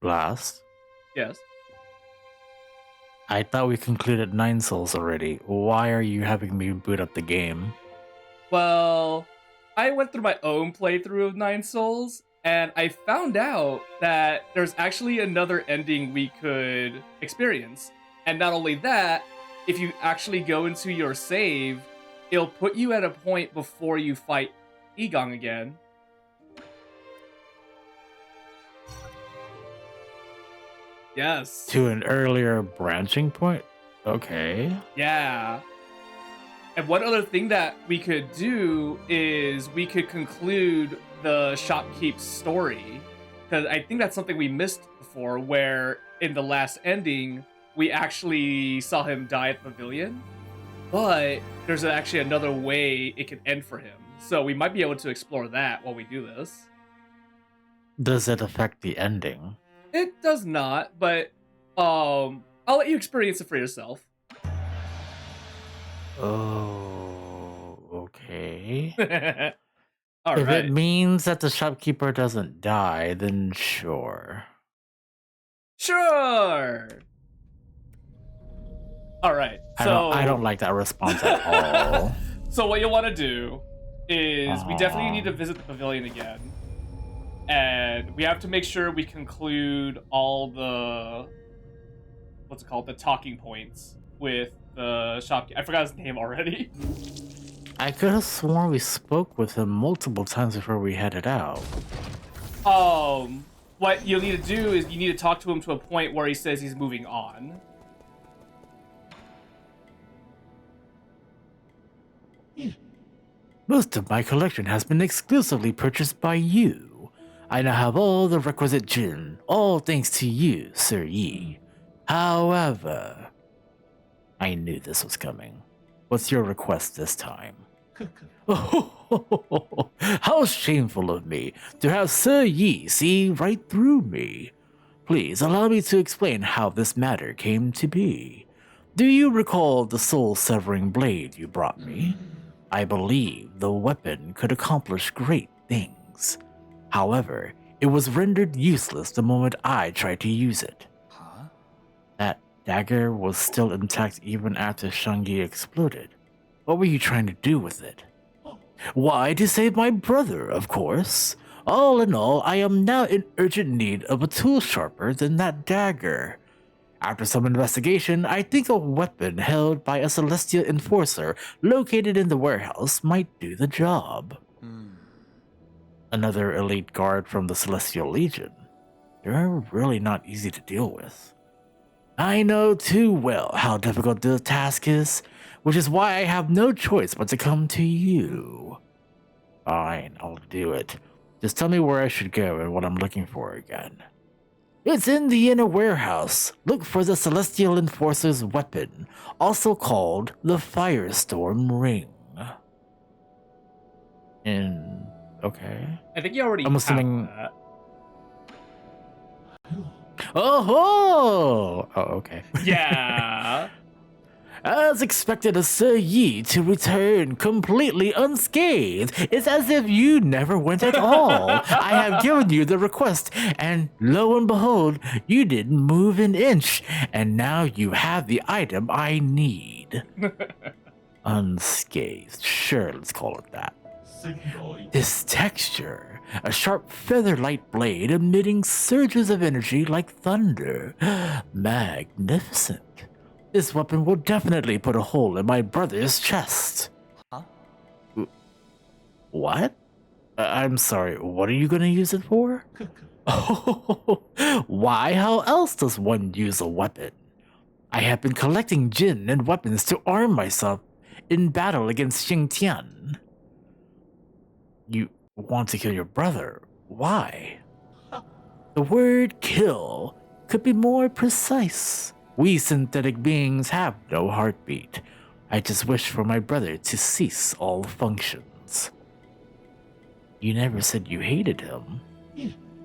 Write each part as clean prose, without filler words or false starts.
Blast. Yes. I thought we concluded NineSols already. Why are you having me boot up the game? Well, I went through my own playthrough of NineSols, and I found out that there's actually another ending we could experience. And not only that, if you actually go into your save, it'll put you at a point before you fight Egon again. Yes. To an earlier branching point? Okay. Yeah. And one other thing that we could do is we could conclude the shopkeep's story. Because I think that's something we missed before, where in the last ending, we actually saw him die at the pavilion. But there's actually another way it could end for him. So we might be able to explore that while we do this. Does it affect the ending? It does not, but I'll let you experience it for yourself. Oh, okay. All If right. it means that the shopkeeper doesn't die, then sure. Sure. All right. So I don't like that response at all. So what you'll want to do is we definitely need to visit the pavilion again, and we have to make sure we conclude all the the talking points with the shopkeeper. I forgot his name already. I could have sworn we spoke with him multiple times before we headed out. What you'll need to do is you need to talk to him to a point where he says he's moving on. Most of my collection has been exclusively purchased by you. I now have all the requisite Jin, all thanks to you, Sir Yi. However, I knew this was coming. What's your request this time? Oh, how shameful of me to have Sir Yi see right through me. Please allow me to explain how this matter came to be. Do you recall the soul-severing blade you brought me? I believe the weapon could accomplish great things. However, it was rendered useless the moment I tried to use it. Huh? That dagger was still intact even after Shangi exploded. What were you trying to do with it? Why, to save my brother, of course. All in all, I am now in urgent need of a tool sharper than that dagger. After some investigation, I think a weapon held by a celestial enforcer located in the warehouse might do the job. Another elite guard from the Celestial Legion. They're really not easy to deal with. I know too well how difficult the task is, which is why I have no choice but to come to you. Fine, I'll do it. Just tell me where I should go and what I'm looking for again. It's in the inner warehouse. Look for the Celestial Enforcer's weapon, also called the Firestorm Ring. Okay. I think you already I'm have assuming- that. Oh, okay. Yeah. As expected of Sir Yi to return completely unscathed. It's as if you never went at all. I have given you the request, and lo and behold, you didn't move an inch, and now you have the item I need. Unscathed, sure, let's call it that. This texture, a sharp feather-light blade emitting surges of energy like thunder. Magnificent. This weapon will definitely put a hole in my brother's chest. Huh? What? I'm sorry, what are you gonna use it for? Oh, why? How else does one use a weapon? I have been collecting Jin and weapons to arm myself in battle against Xingtian. You want to kill your brother? Why? The word kill could be more precise. We synthetic beings have no heartbeat. I just wish for my brother to cease all functions. You never said you hated him.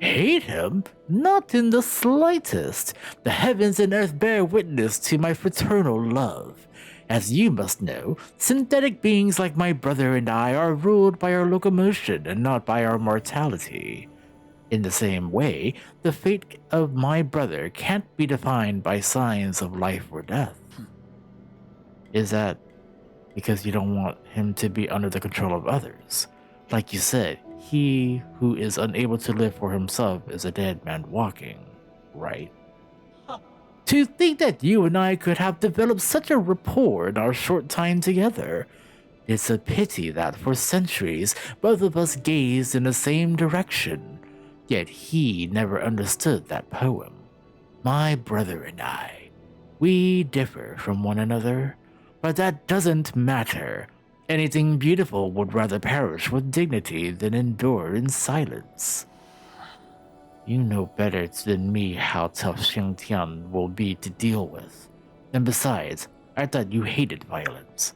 Hate him? Not in the slightest. The heavens and earth bear witness to my fraternal love. As you must know, synthetic beings like my brother and I are ruled by our locomotion and not by our mortality. In the same way, the fate of my brother can't be defined by signs of life or death. Is that because you don't want him to be under the control of others? Like you said, he who is unable to live for himself is a dead man walking, right? To think that you and I could have developed such a rapport in our short time together. It's a pity that for centuries both of us gazed in the same direction, yet he never understood that poem. My brother and I, we differ from one another, but that doesn't matter. Anything beautiful would rather perish with dignity than endure in silence. You know better than me how tough Xingtian will be to deal with. And besides, I thought you hated violence.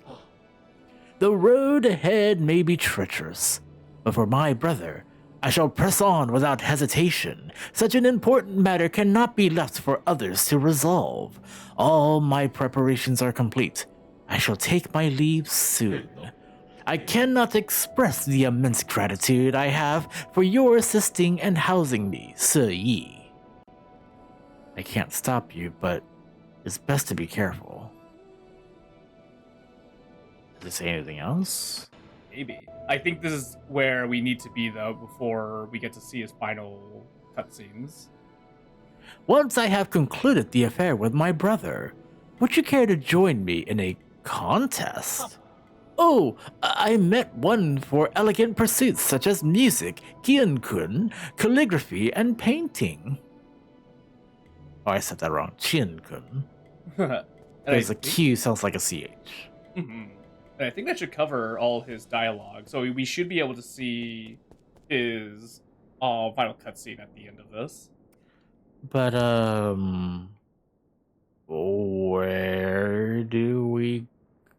The road ahead may be treacherous, but for my brother, I shall press on without hesitation. Such an important matter cannot be left for others to resolve. All my preparations are complete. I shall take my leave soon. I cannot express the immense gratitude I have for your assisting and housing me, Se Yi. I can't stop you, but it's best to be careful. Does it say anything else? Maybe. I think this is where we need to be, though, before we get to see his final cutscenes. Once I have concluded the affair with my brother, would you care to join me in a contest? Oh, I met one for elegant pursuits such as music, Qian-kun, calligraphy, and painting. Oh, I said that wrong. Qian-kun. There's a Q sounds like a CH. And I think that should cover all his dialogue. So we should be able to see his final cutscene at the end of this. But, where do we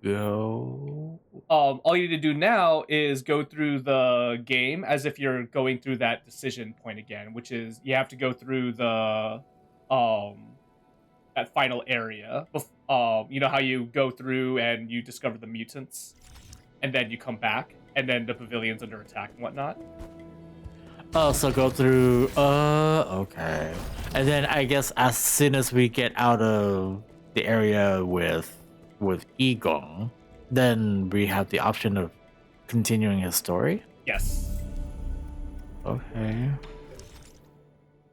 go? All you need to do now is go through the game as if you're going through that decision point again, which is you have to go through the that final area. You know how you go through and you discover the mutants, and then you come back, and then the pavilion's under attack and whatnot. Oh, so go through. Okay. And then I guess as soon as we get out of the area with Igong, then we have the option of continuing his story? Yes. Okay.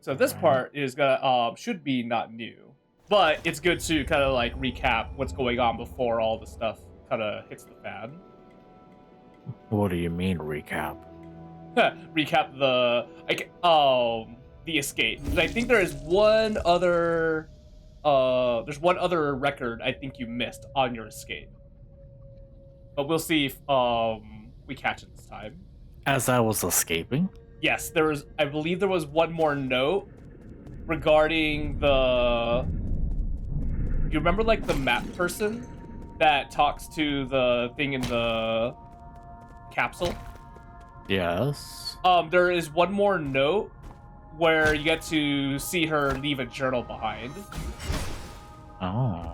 So this part is gonna should be not new, but it's good to kind of like recap what's going on before all the stuff kind of hits the fan. What do you mean recap? Recap the escape. I think there is one other there's one other record I think you missed on your escape. But we'll see if we catch it this time. As I was escaping? Yes, I believe there was one more note regarding you remember like the map person that talks to the thing in the capsule? Yes. There is one more note where you get to see her leave a journal behind. Oh.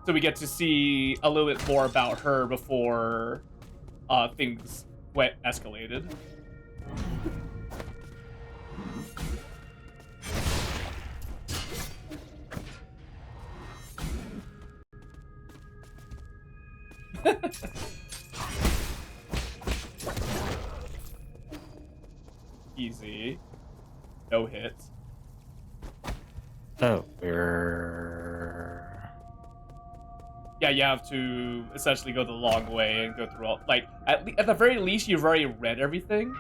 So we get to see a little bit more about her before things escalated. Easy. No hits. Oh, Yeah, you have to essentially go the long way and go through all... Like, at the very least, you've already read everything,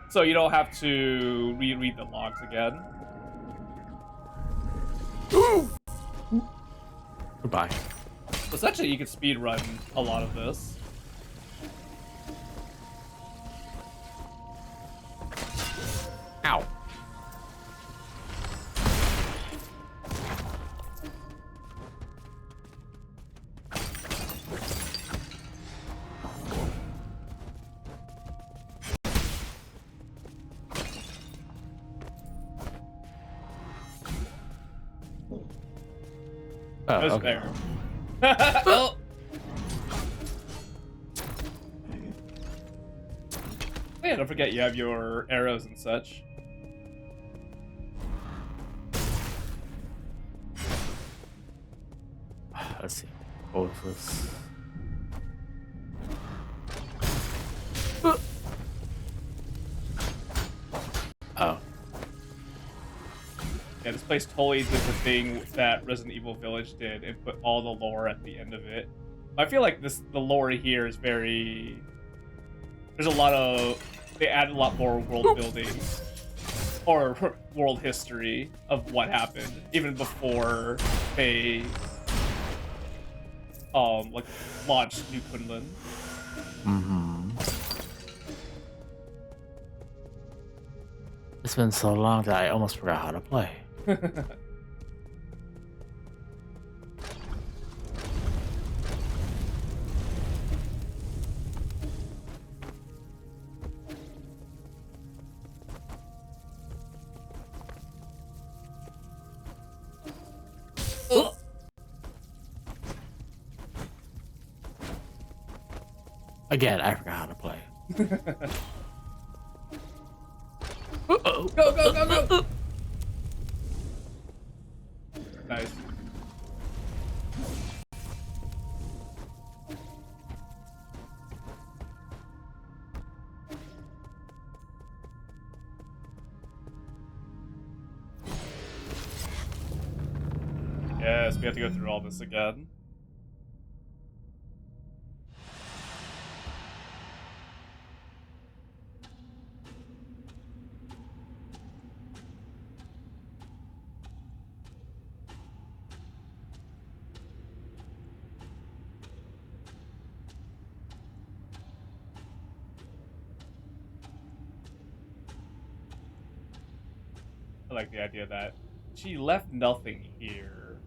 so you don't have to reread the logs again. Goodbye. Essentially, you can speedrun a lot of this. Ow. Oh, It was okay. fair. Oh. Man, don't forget you have your arrows and such. Let's see. What was this? Oh. Yeah, this place totally did the thing that Resident Evil Village did and put all the lore at the end of it. I feel like the lore here is very... There's a lot of... They add a lot more world building or world history of what happened even before they like launched New Kunlun. It's been so long that I almost forgot how to play. Again, I forgot how to play. Go, go, go, go! Nice. Yes, we have to go through all this again. I like the idea that she left nothing here,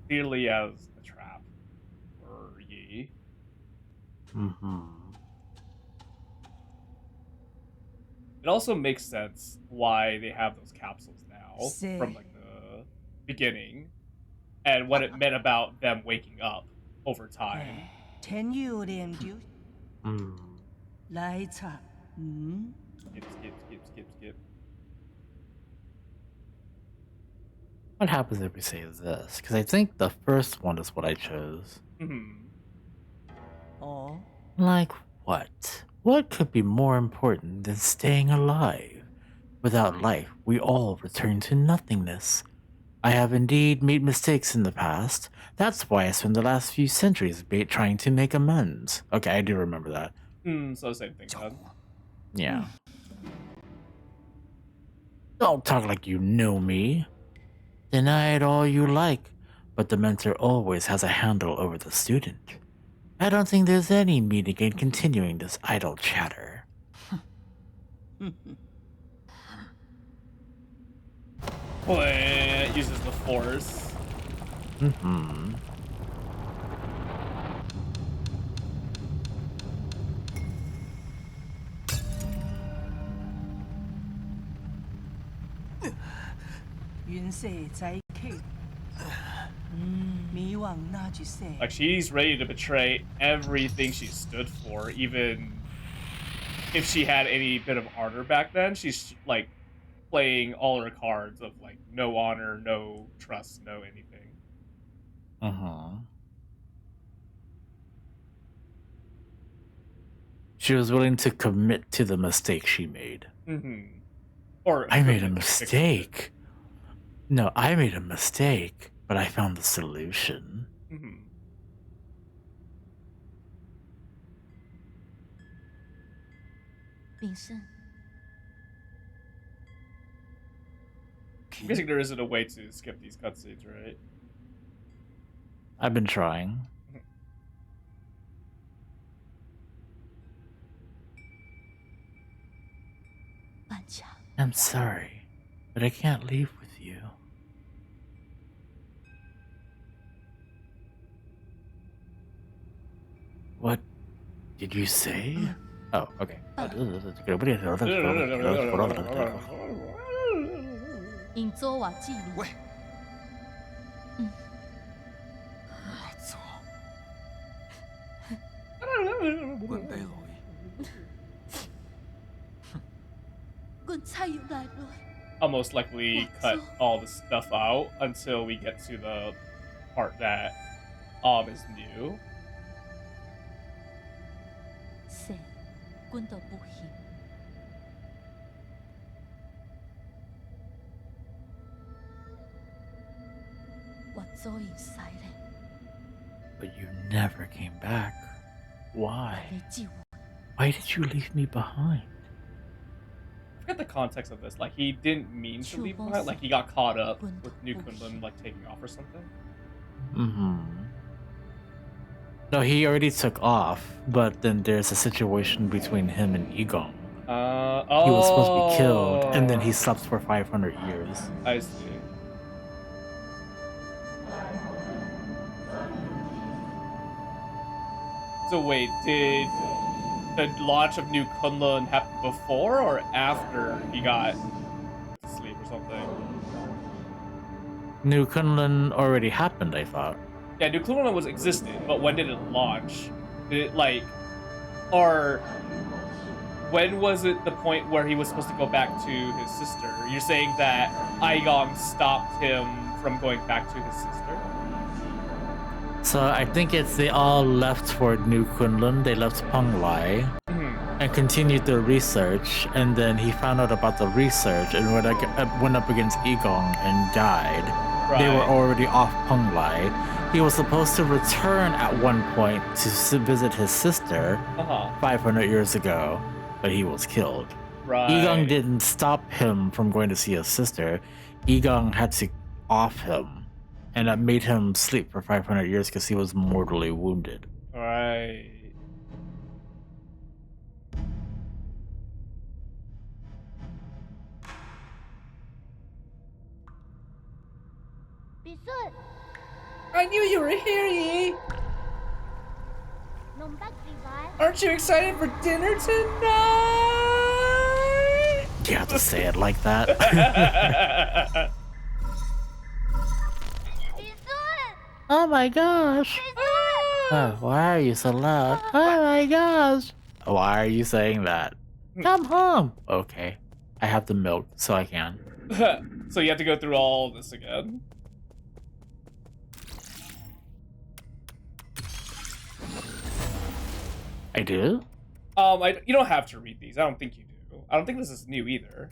clearly as a trap for Yi. It also makes sense why they have those capsules now from like the beginning, and what it meant about them waking up over time. Skip, Skip. What happens if we say this? Because I think the first one is what I chose. Like what? What could be more important than staying alive? Without life, we all return to nothingness. I have indeed made mistakes in the past. That's why I spent the last few centuries trying to make amends. Okay, I do remember that. So same thing, then. Yeah. Don't talk like you know me. Deny it all you like, but the mentor always has a handle over the student. I don't think there's any meaning in continuing this idle chatter. Well, it uses the force. Like, she's ready to betray everything she stood for, even if she had any bit of honor back then. She's like playing all her cards of like no honor, no trust, no anything. She was willing to commit to the mistake she made. Or I made a mistake. No, I made a mistake, but I found the solution. I'm guessing there isn't a way to skip these cutscenes, right? I've been trying. I'm sorry, but I can't leave with you. What did you say? Oh, okay. most likely cut all the stuff out until we get to the part that is new. 是管道不行。我早已逝咧。 But you never came back. Why? 你救我， Why did you leave me behind? I forget the context of this. Like, he didn't mean to leave behind. Like, he got caught up with New Kunlun, like, taking off or something. Mm-hmm. No, he already took off, but then there's a situation between him and Egong. He was supposed to be killed, and then he slept for 500 years. I see. So wait, did the launch of New Kunlun happen before or after he got to sleep or something? New Kunlun already happened, I thought. Yeah, New Kunlun was existing, but when did it launch? Did it like, or when was it the point where he was supposed to go back to his sister? You're saying that Aigong stopped him from going back to his sister? So I think they all left for New Kunlun. They left Penglai and continued their research, and then he found out about the research and went up against Egong and died. Right. They were already off Penglai. He was supposed to return at one point to visit his sister 500 years ago, but he was killed. Right. Egong didn't stop him from going to see his sister. Egong had to off him, and that made him sleep for 500 years because he was mortally wounded. Right. I knew you were here, Yi! Aren't you excited for dinner tonight? You have to say it like that. Oh my gosh. Oh, why are you so loud? Oh my gosh. Why are you saying that? Come home. Okay. I have the milk, so I can. So you have to go through all this again? I do? You don't have to read these. I don't think you do. I don't think this is new either.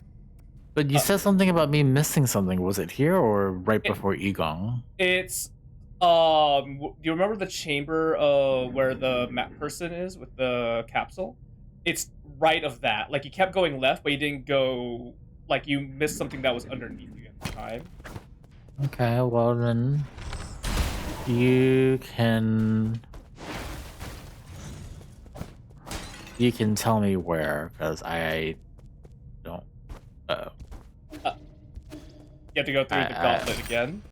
But you said something about me missing something. Was it here or right before Egong? It's do you remember the chamber where the map person is with the capsule? It's right of that. Like, you kept going left, but you didn't go, like, you missed something that was underneath you at the time. Okay, well then you can tell me where, because I don't. You have to go through the gauntlet again.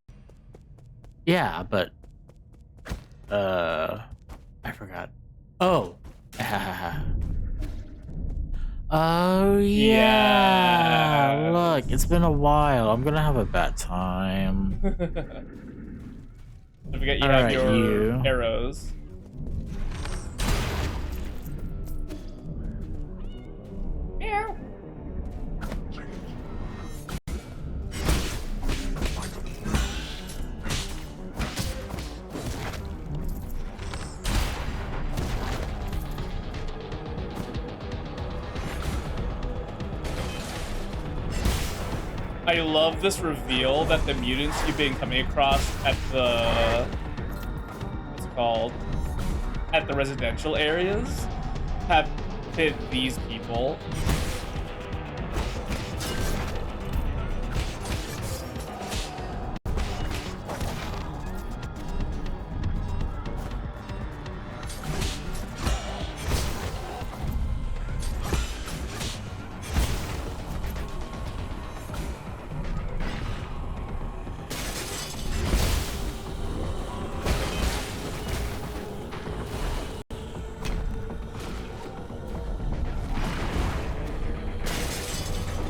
Yeah, but I forgot. Oh. Oh yeah. Look, it's been a while. I'm gonna have a bad time. Don't forget you have your arrows. Meow. I love this reveal that the mutants you've been coming across at the what's it called? At the residential areas have hit these people.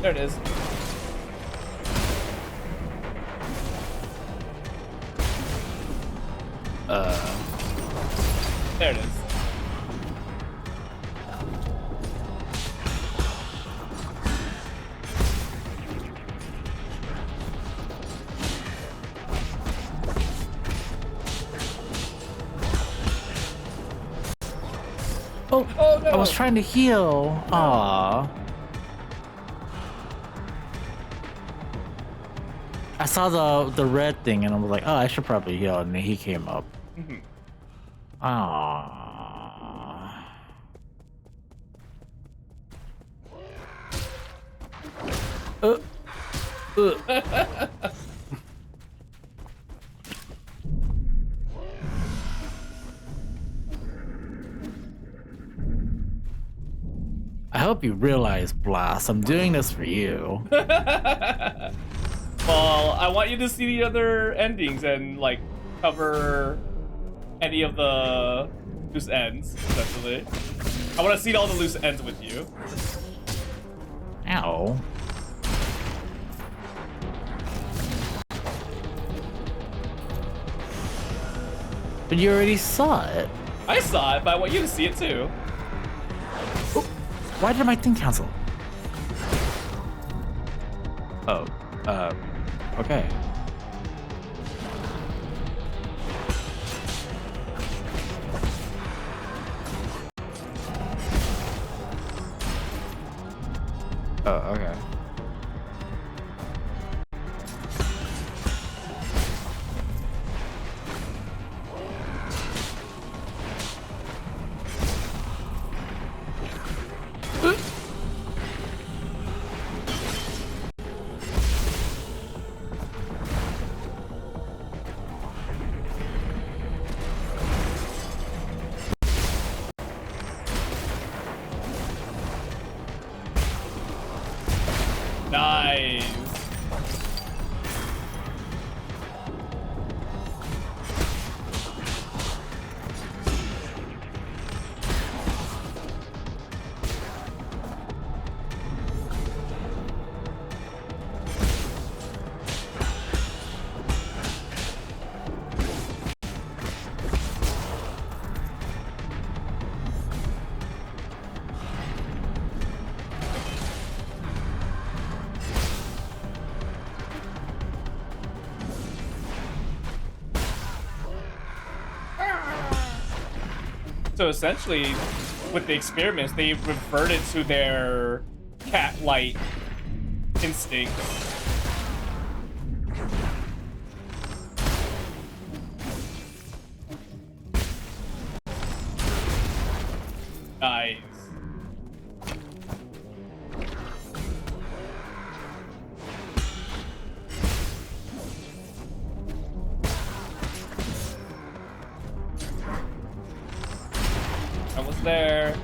There it is. There it is. Oh, Oh no! I was trying to heal. Aww. I saw the red thing and I was like, oh, I should probably heal. And then he came up. Mhm. Aww. Uh, I hope you realize, Blast, I'm doing this for you. Well, I want you to see the other endings and like cover any of the loose ends, essentially. I want to see all the loose ends with you. Ow. But you already saw it. I saw it, but I want you to see it too. Why did my thing cancel? Oh, okay. Oh, okay. Nice. So essentially, with the experiments, they reverted to their cat-like instincts. Nice. Almost there.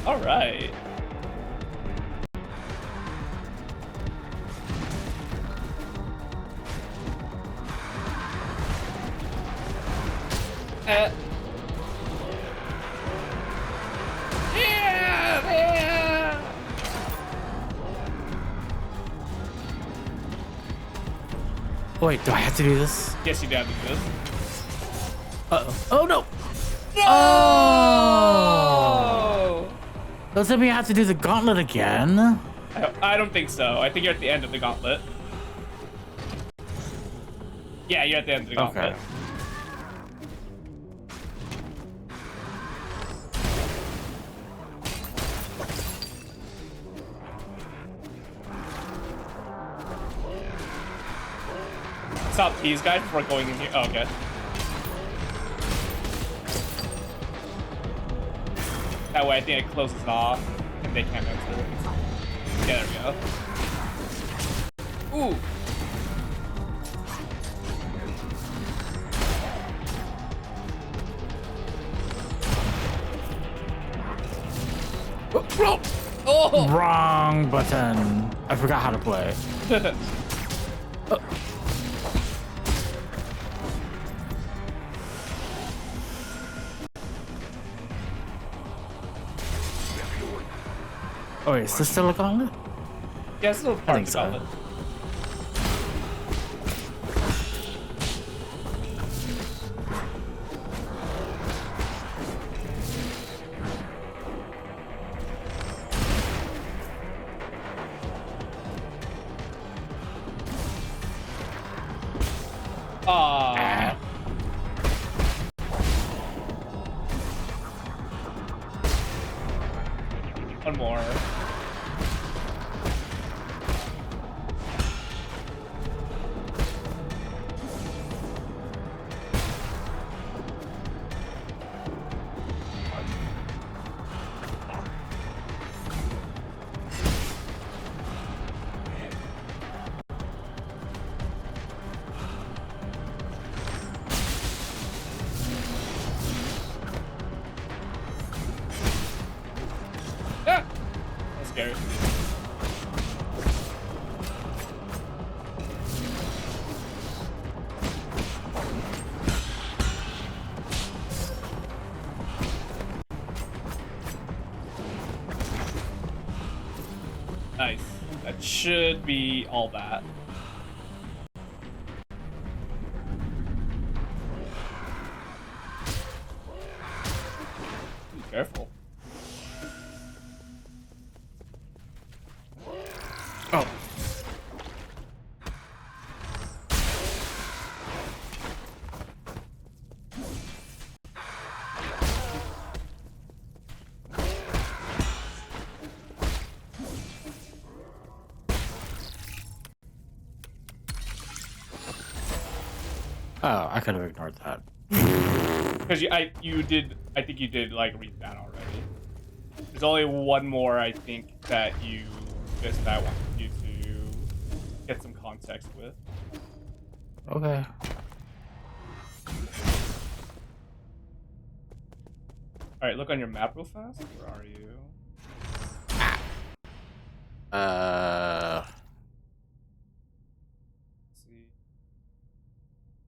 All right. Yeah. Wait, do I have to do this? Yes, you do have to do this. Uh-oh. Oh, no! No! Oh! Does that mean I have to do the gauntlet again? I don't think so. I think you're at the end of the gauntlet. Yeah, you're at the end of the gauntlet. Okay. Stop these guys before going in here. Oh, okay. That way I think it closes it off and they can't enter. Yeah, there we go. Ooh. Oh! Wrong button. I forgot how to play. Oh, wait, is this still a gauntlet? Yeah, it's still part think of the so. gauntlet. Aww. One more. Ah! That's scary. Nice. That should be all that. Be careful. Oh. Oh, I could have ignored that. Because I think you did like read that already. There's only one more I think that you missed that I want you to get some context with. Okay. Alright, look on your map real fast. Where are you? Let's see.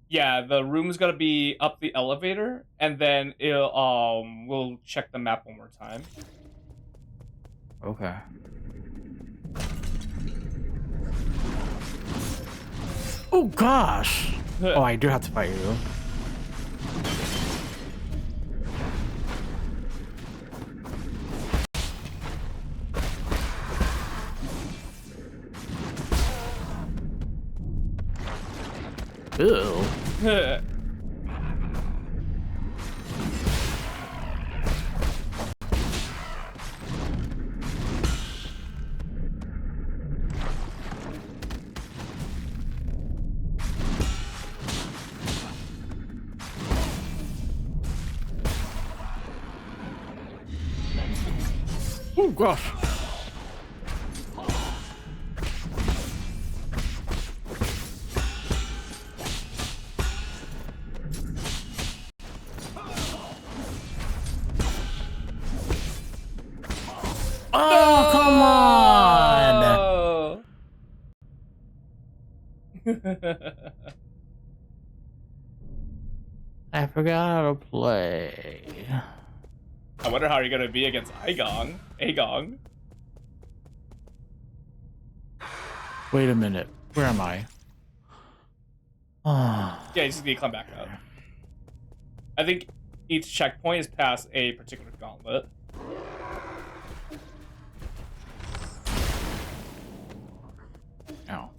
Yeah, the room's gonna be up the elevator, and then we'll check the map one more time. Okay. Oh gosh! Oh, I do have to fight you. Ew. Oh gosh. Oh, come on! I forgot how to play. I wonder how you're gonna be against Agong. Wait a minute. Where am I? Yeah, you just need to come back up. I think each checkpoint is past a particular gauntlet. Ow.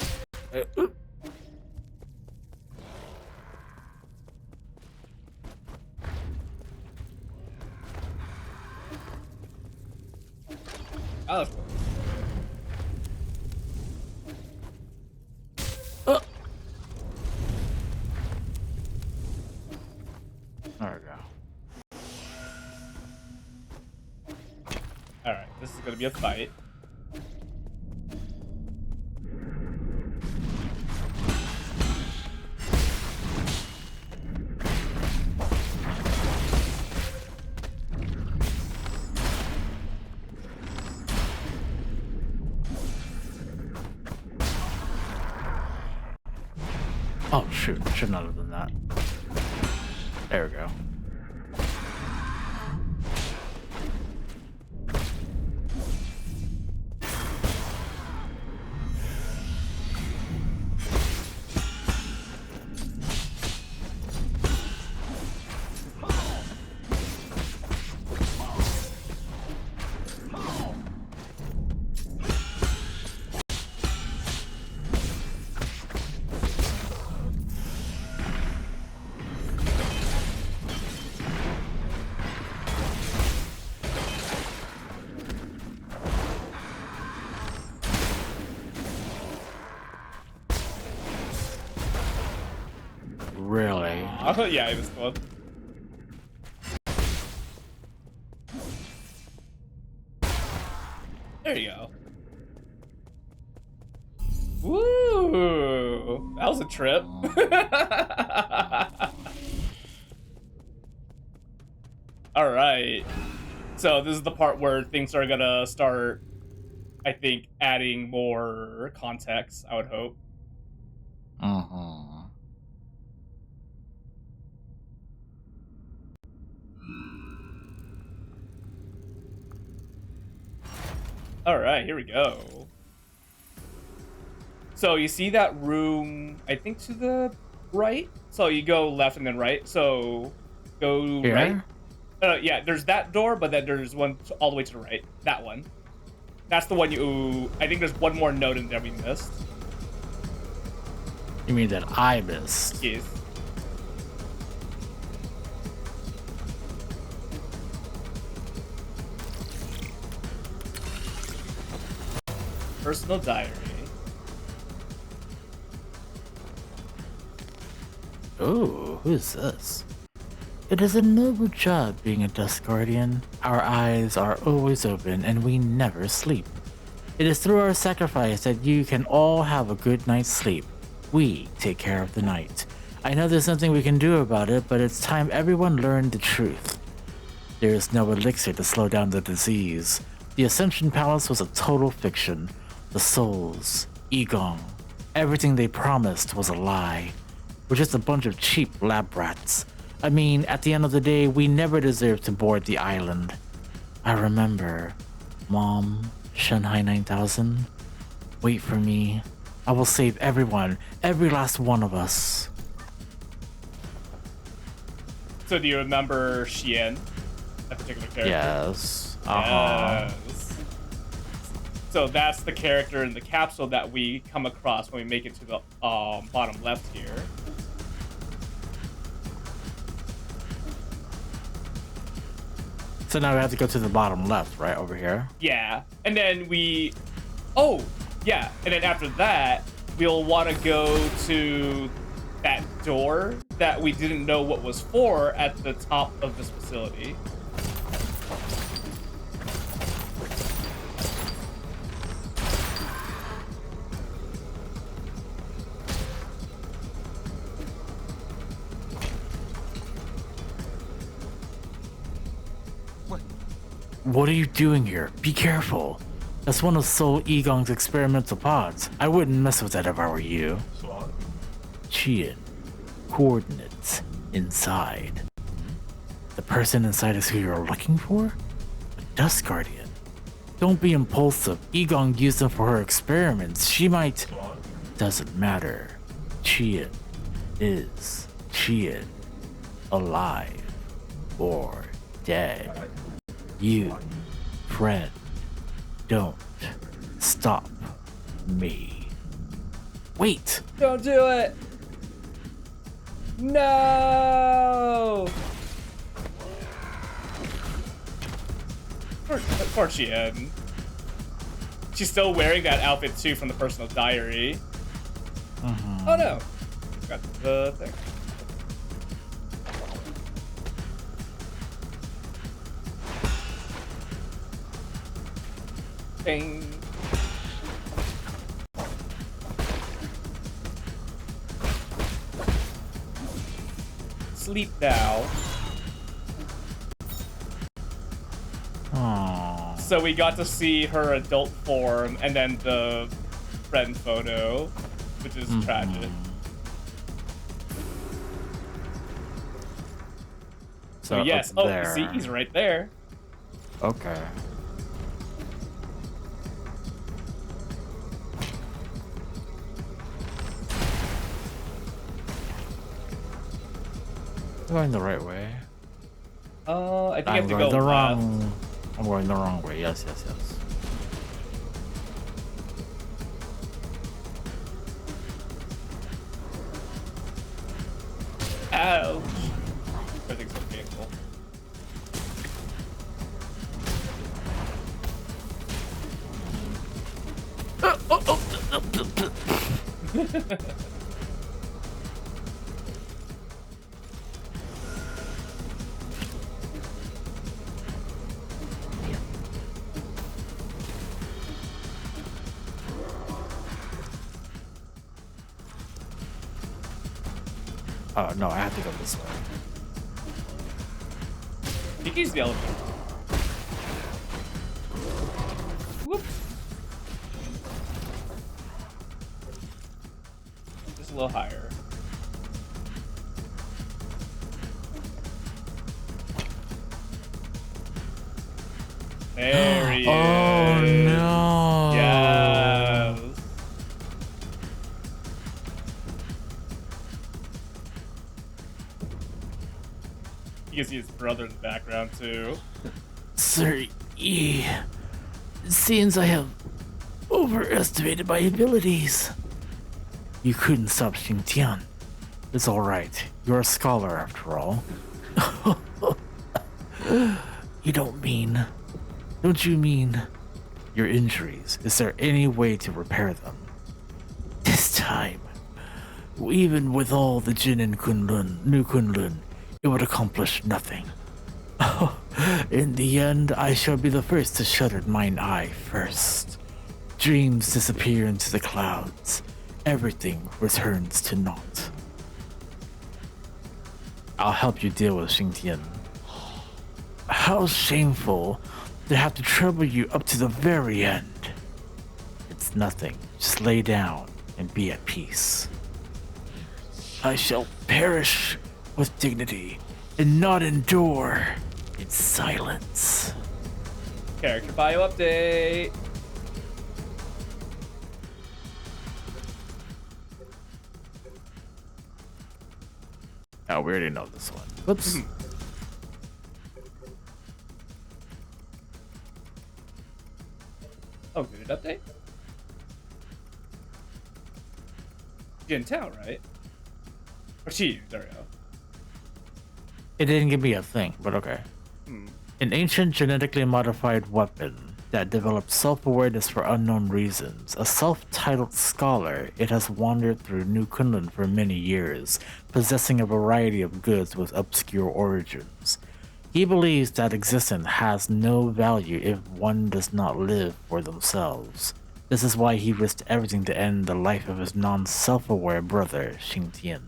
Oh, that's cool. There we go. Alright, this is gonna be a fight. Oh shoot, should not have done that. There we go. Yeah, it was cool. There you go. Woo! That was a trip. All right. So this is the part where things are gonna start, I think, adding more context, I would hope. All right, here we go. So you see that room, I think, to the right? So you go left and then right. So go Here? right. Yeah, there's that door, but then there's one all the way to the right. That one. That's the one you... I think there's one more note in there we missed. You mean that I missed? Yes. Personal diary. Ooh, who's this? It is a noble job being a Dusk Guardian. Our eyes are always open and we never sleep. It is through our sacrifice that you can all have a good night's sleep. We take care of the night. I know there's nothing we can do about it, but it's time everyone learned the truth. There is no elixir to slow down the disease. The Ascension Palace was a total fiction. The souls, Egong, everything they promised was a lie. We're just a bunch of cheap lab rats. I mean, at the end of the day, we never deserved to board the island. I remember, Mom, Shanghai 9000, wait for me. I will save everyone, every last one of us. So do you remember Xian, that particular character? Yes. Yes. So that's the character in the capsule that we come across when we make it to the bottom left here. So now we have to go to the bottom left, right over here? Yeah, and then we... Oh, yeah, and then after that, we'll want to go to that door that we didn't know what was for at the top of this facility. What are you doing here? Be careful. That's one of Soul Egong's experimental pods. I wouldn't mess with that if I were you. Qian. Coordinates. Inside. The person inside is who you're looking for? A Dusk Guardian. Don't be impulsive. Egong used them for her experiments. She might... Doesn't matter. Qian is Qian. Alive. Or dead. You, friend, don't stop me. Wait! Don't do it! No! Poor Xian. She's still wearing that outfit too from the personal diary. Oh no! Got the thing. Bing. Sleep now. Aww. So we got to see her adult form and then the friend photo, which is tragic. So yes, oh, you see, he's right there. Okay. I'm going the right way. I think I have I'm to going go the left. wrong. I'm going the wrong way. Yes, yes, yes. Ouch. Everything's so painful. Oh no, I have to go this way. He can use the elevator. Whoop. Just a little higher. There he Oh is. no! Yes. You can see his brother in the background too. Sir E, it seems I have overestimated my abilities. You couldn't stop Xingtian. It's alright. You're a scholar after all. You don't you mean your injuries? Is there any way to repair them? This time, even with all the Jin and New Kunlun, it would accomplish nothing. In the end, I shall be the first to shutter mine eye first. Dreams disappear into the clouds. Everything returns to naught. I'll help you deal with Xingtian. How shameful to have to trouble you up to the very end. It's nothing. Just lay down and be at peace. I shall perish with dignity and not endure in silence. Character bio update. Oh, we already know this one. Whoops. Oh, good update. Jin Tao, right? Or Chi, there we go. It didn't give me a thing, but okay. An ancient genetically modified weapon that developed self-awareness for unknown reasons. A self-titled scholar, it has wandered through New Kunlun for many years, possessing a variety of goods with obscure origins. He believes that existence has no value if one does not live for themselves. This is why he risked everything to end the life of his non-self-aware brother, Xingtian.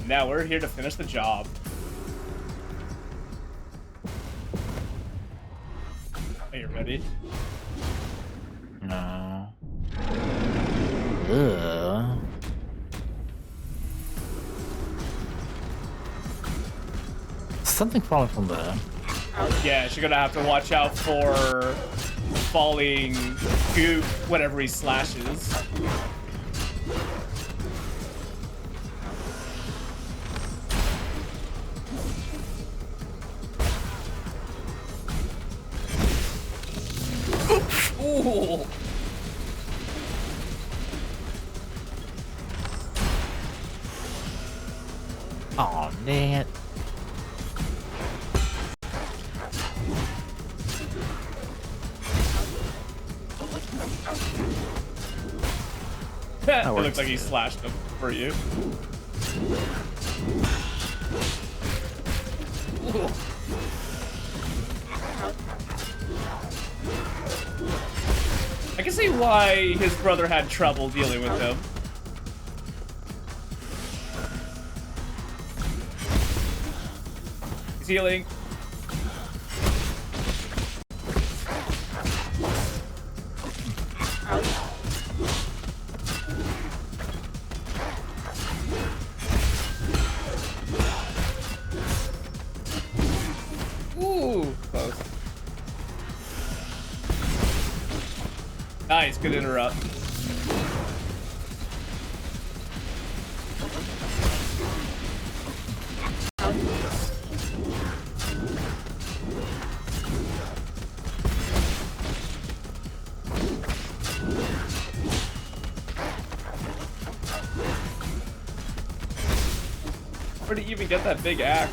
Now we're here to finish the job. Are you ready? No. Ugh. Something falling from the... Yeah, you're gonna have to watch out for falling goop whenever he slashes. Ooh. Oh, dang it. It works. looks like he slashed him for you. Ooh. I can see why his brother had trouble dealing with him. He's healing. Ooh, close. Nice, good interrupt. Where'd he even get that big axe?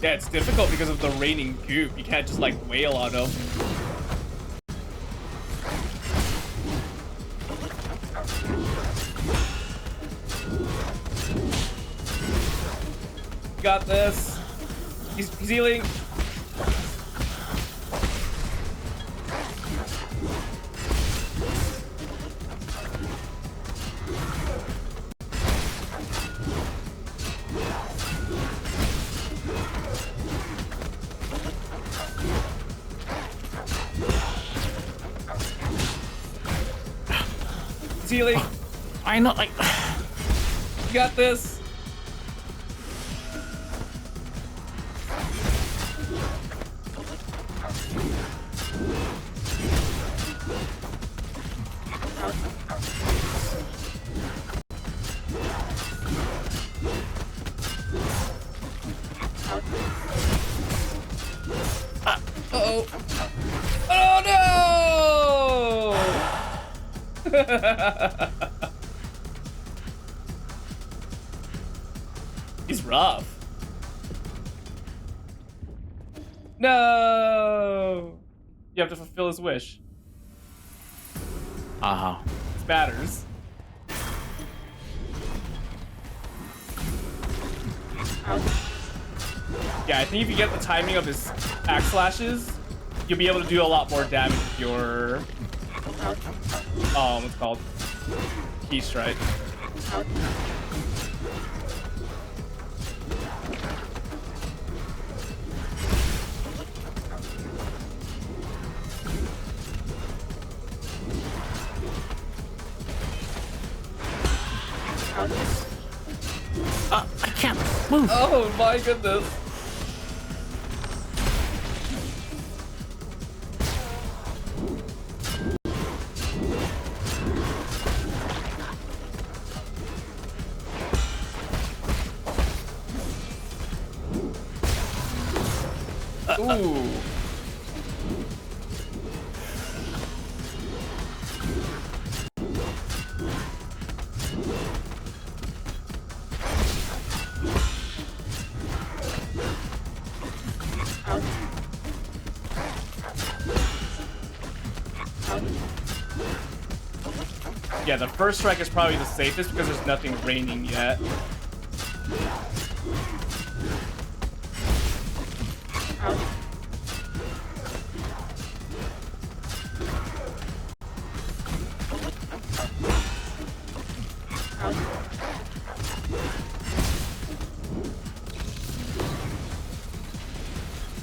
Yeah, it's difficult because of the raining goop. You can't just like wail on him. Got this. He's healing. He's healing. I know, like... You got this. Uh-oh. Oh no! He's rough. No! You have to fulfill his wish. Uh-huh. It matters. Yeah, I think if you get the timing of his axe slashes, you'll be able to do a lot more damage with your what's it called? Key strike. I can't move. Oh my goodness. Ooh. Yeah, the first strike is probably the safest because there's nothing raining yet.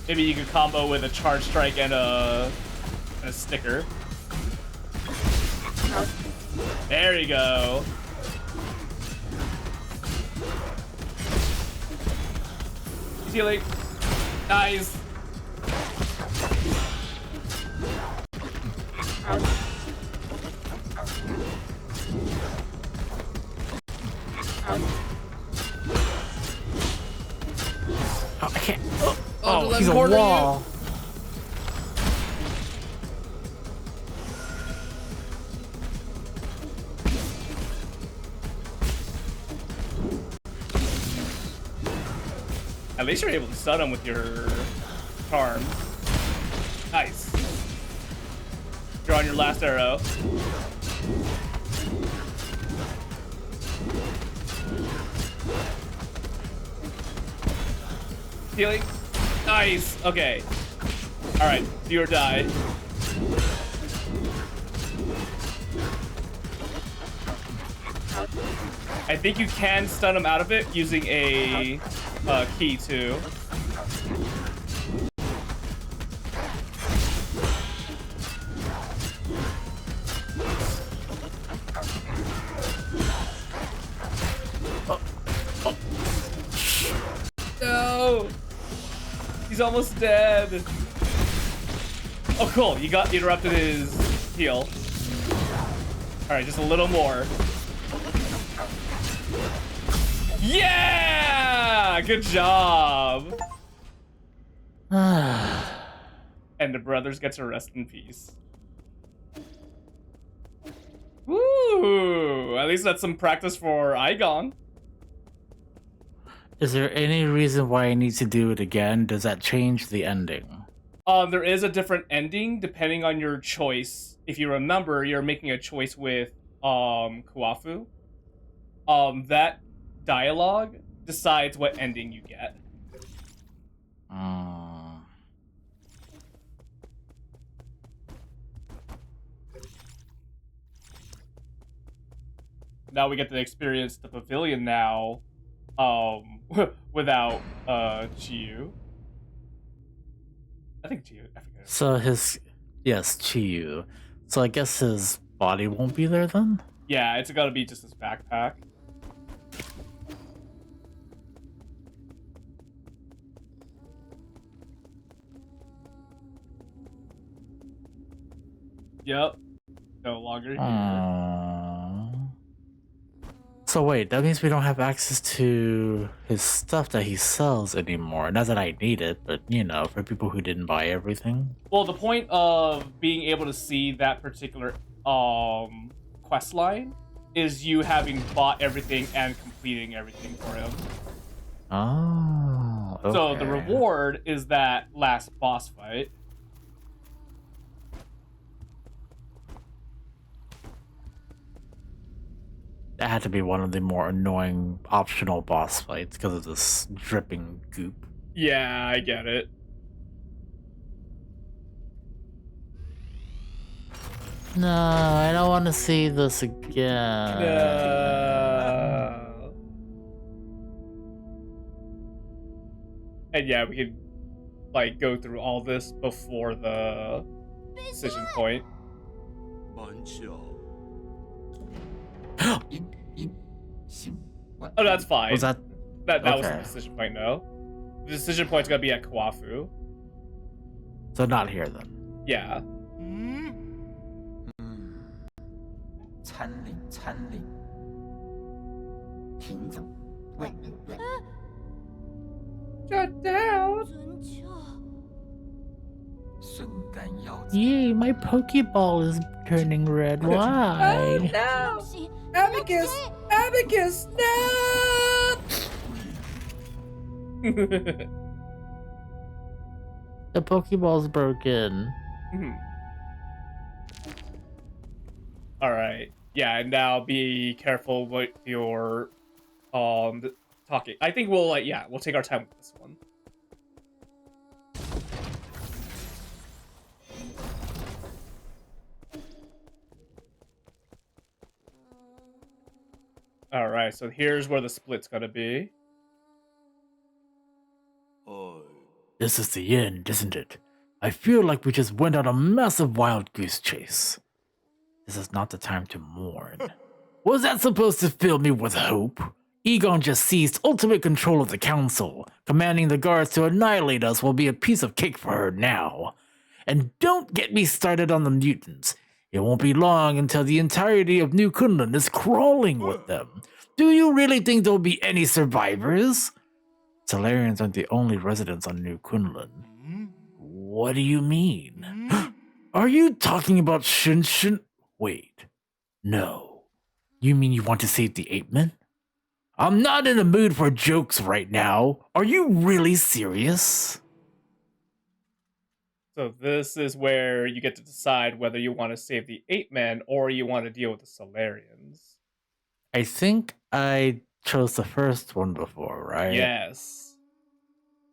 Maybe you could combo with a charge strike and a sticker. There you go. He's healing. Nice. Oh, I can't. Oh, He's a corner you. wall. At least you're able to stun him with your charm. Nice. You're on your last arrow. Healing. Nice. Okay. All right. Do or die. I think you can stun him out of it using a key too. No! He's almost dead. Oh, cool. You got interrupted his heal. All right, just a little more. Yeah! Good job. And the brothers get to rest in peace. Woo! At least that's some practice for Igon. Is there any reason why I need to do it again? Does that change the ending? There is a different ending depending on your choice. If you remember, you're making a choice with Kuafu. That dialogue decides what ending you get. Mm. Now we get to experience the pavilion now, without Chiyu. I think Chiyu. I forget. So yes, Chiyu. So I guess his body won't be there then? Yeah, it's gotta be just his backpack. Yep. No longer here. So wait, that means we don't have access to his stuff that he sells anymore. Not that I need it, but you know, for people who didn't buy everything. Well, the point of being able to see that particular quest line is you having bought everything and completing everything for him. Oh, okay. So the reward is that last boss fight. That had to be one of the more annoying optional boss fights because of this dripping goop. Yeah, I get it. No, I don't want to see this again. No. And yeah, we could like go through all this before the decision point. Oh, that's fine. Was that that was okay. the decision point? No, the decision point's gonna be at Kawafu. So not here then. Yeah. Shut down. Yay, my Pokeball is turning red. Why? No! Abacus! Abacus! No! The Pokeball's broken. All right. Yeah, and now be careful with your talking. I think we'll we'll take our time with this one. All right, so here's where the split's gonna be. This is the end, isn't it? I feel like we just went on a massive wild goose chase. This is not the time to mourn. Was that supposed to fill me with hope? Egon just seized ultimate control of the council. Commanding the guards to annihilate us will be a piece of cake for her now. And don't get me started on the mutants. It won't be long until the entirety of New Kunlun is crawling with them. Do you really think there'll be any survivors? Solarians aren't the only residents on New Kunlun. What do you mean? Are you talking about Shinshin? Wait. No. You mean you want to save the ape-men? I'm not in the mood for jokes right now. Are you really serious? So this is where you get to decide whether you want to save the ape-men or you want to deal with the Solarians. I think I chose the first one before, right? Yes.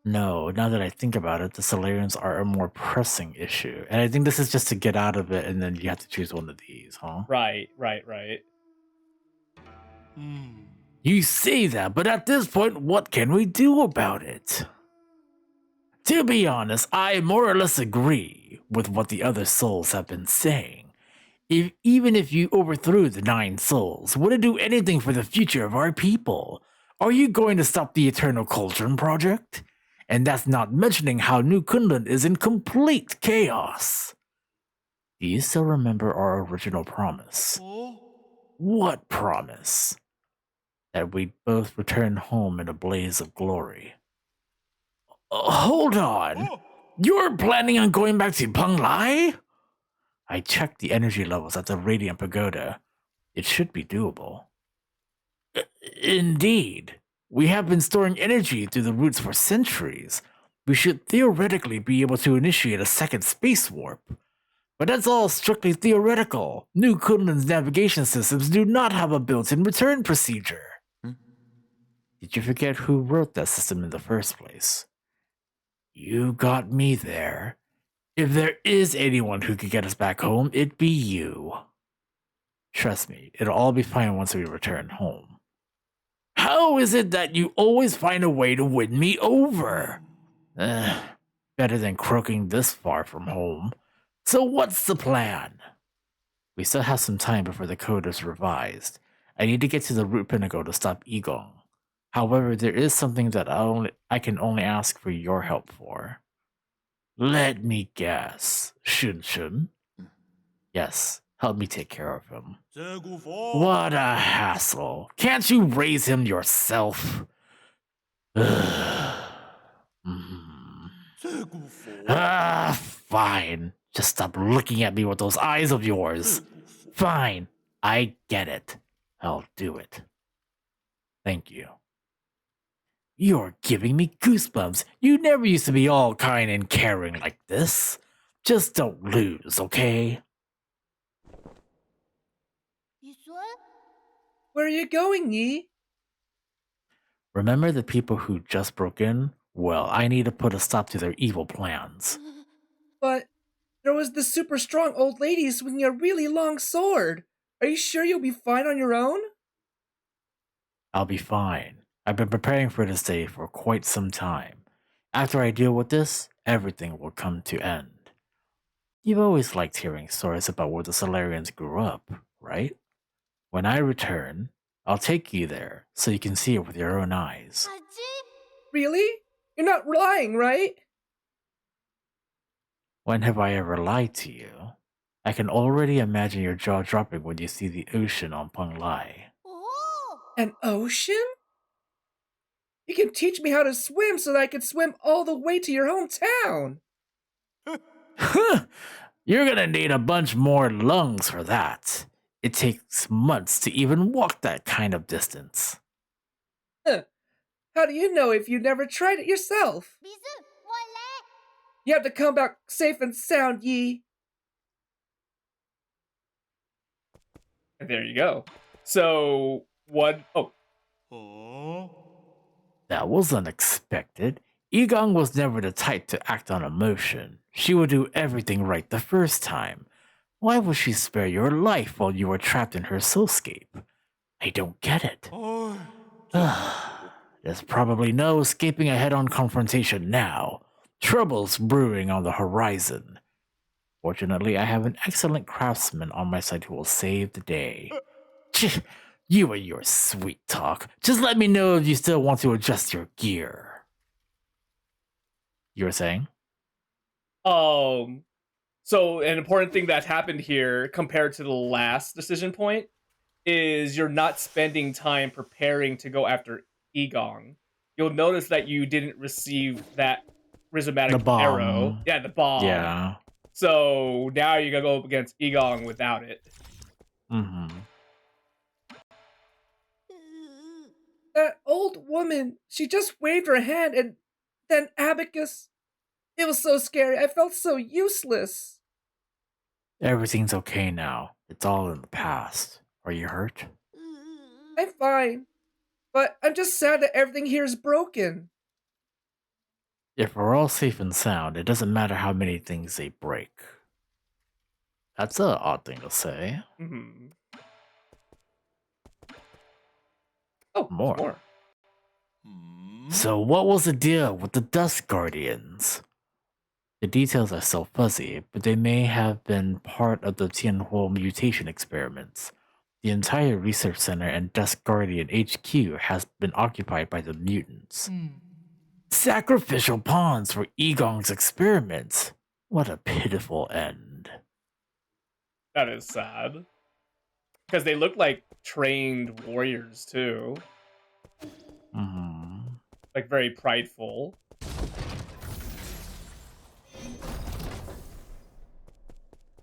No, now that I think about it, the Solarians are a more pressing issue. And I think this is just to get out of it, and then you have to choose one of these, huh? Right. You say that, but at this point, what can we do about it? To be honest, I more or less agree with what the other souls have been saying. Even if you overthrew the NineSols, would it do anything for the future of our people? Are you going to stop the Eternal Cauldron project? And that's not mentioning how New Kunlun is in complete chaos. Do you still remember our original promise? What promise? That we'd both return home in a blaze of glory. Hold on! You're planning on going back to Penglai? I checked the energy levels at the Radiant Pagoda. It should be doable. Indeed. We have been storing energy through the roots for centuries. We should theoretically be able to initiate a second space warp. But that's all strictly theoretical. New Kunlun's navigation systems do not have a built-in return procedure. Did you forget who wrote that system in the first place? You got me there. If there is anyone who could get us back home, it'd be you. Trust me, it'll all be fine once we return home. How is it that you always find a way to win me over? Better than croaking this far from home. So what's the plan? We still have some time before the code is revised. I need to get to the root pinnacle to stop Egong. However, there is something that I can only ask for your help for. Let me guess. Shun Shun? Yes, help me take care of him. What a hassle. Can't you raise him yourself? Fine. Just stop looking at me with those eyes of yours. Fine. I get it. I'll do it. Thank you. You're giving me goosebumps. You never used to be all kind and caring like this. Just don't lose, okay? Where are you going, Yi? Remember the people who just broke in? Well, I need to put a stop to their evil plans. But there was this super strong old lady swinging a really long sword. Are you sure you'll be fine on your own? I'll be fine. I've been preparing for this day for quite some time. After I deal with this, everything will come to end. You've always liked hearing stories about where the Solarians grew up, right? When I return, I'll take you there so you can see it with your own eyes. Really? You're not lying, right? When have I ever lied to you? I can already imagine your jaw dropping when you see the ocean on Penglai. An ocean? You can teach me how to swim so that I can swim all the way to your hometown. You're gonna need a bunch more lungs for that. It takes months to even walk that kind of distance. How do you know if you never tried it yourself? You have to come back safe and sound, Yi. And there you go. So, what? Oh. That was unexpected. Egong was never the type to act on emotion. She would do everything right the first time. Why would she spare your life while you were trapped in her soulscape? I don't get it. There's probably no escaping a head-on confrontation now. Trouble's brewing on the horizon. Fortunately, I have an excellent craftsman on my side who will save the day. You and your sweet talk. Just let me know if you still want to adjust your gear. You were saying? So an important thing that happened here compared to the last decision point is you're not spending time preparing to go after Egong. You'll notice that you didn't receive that rhizomatic arrow. Yeah, the bomb. Yeah. So now you're gonna go up against Egong without it. Mm-hmm. That old woman, she just waved her hand and then Abacus. It was so scary. I felt so useless. Everything's okay now. It's all in the past. Are you hurt? I'm fine. But I'm just sad that everything here is broken. If we're all safe and sound, it doesn't matter how many things they break. That's an odd thing to say. Mm-hmm. Oh, more. So what was the deal with the Dust Guardians? The details are still fuzzy, but they may have been part of the Tianhuo mutation experiments. The entire research center and Dust Guardian HQ has been occupied by the mutants. Sacrificial pawns for Egong's experiments. What a pitiful end. That is sad. Because they look like trained warriors, too. Mm-hmm. Like, very prideful.